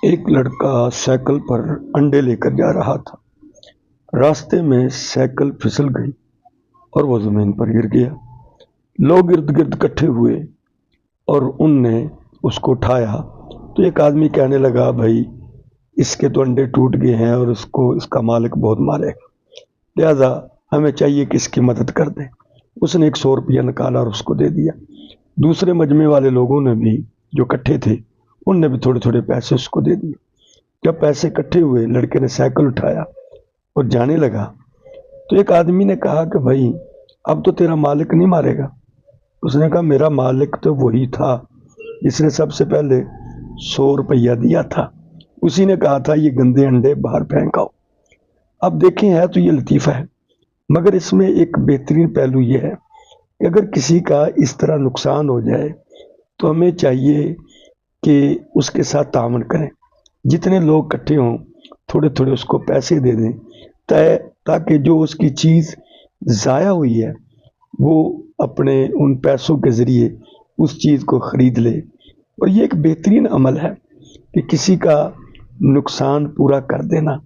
ایک لڑکا سائیکل پر انڈے لے کر جا رہا تھا۔ راستے میں سائیکل پھسل گئی اور وہ زمین پر گر گیا۔ لوگ ارد گرد اکٹھے ہوئے اور ان نے اس کو اٹھایا تو ایک آدمی کہنے لگا، بھائی اس کے تو انڈے ٹوٹ گئے ہیں اور اس کا مالک بہت مارے گا، لہذا ہمیں چاہیے کہ اس کی مدد کر دیں۔ اس نے 100 روپیہ نکالا اور اس کو دے دیا۔ دوسرے مجمع والے لوگوں نے بھی جو اکٹھے تھے ان نے بھی تھوڑے تھوڑے پیسے اس کو دے دیے۔ جب پیسے اکٹھے ہوئے، لڑکے نے سائیکل اٹھایا اور جانے لگا تو ایک آدمی نے کہا کہ بھائی اب تو تیرا مالک نہیں مارے گا۔ اس نے کہا میرا مالک تو وہی تھا جس نے سب سے پہلے 100 روپیہ دیا تھا، اسی نے کہا تھا یہ گندے انڈے باہر پھینکاؤ۔ اب دیکھیں، ہے تو یہ لطیفہ ہے، مگر اس میں ایک بہترین پہلو یہ ہے کہ اگر کسی کا اس طرح نقصان ہو جائے تو ہمیں چاہیے کہ اس کے ساتھ تعاون کریں۔ جتنے لوگ اکٹھے ہوں تھوڑے تھوڑے اس کو پیسے دے دیں تاکہ جو اس کی چیز ضائع ہوئی ہے وہ اپنے ان پیسوں کے ذریعے اس چیز کو خرید لے۔ اور یہ ایک بہترین عمل ہے کہ کسی کا نقصان پورا کر دینا۔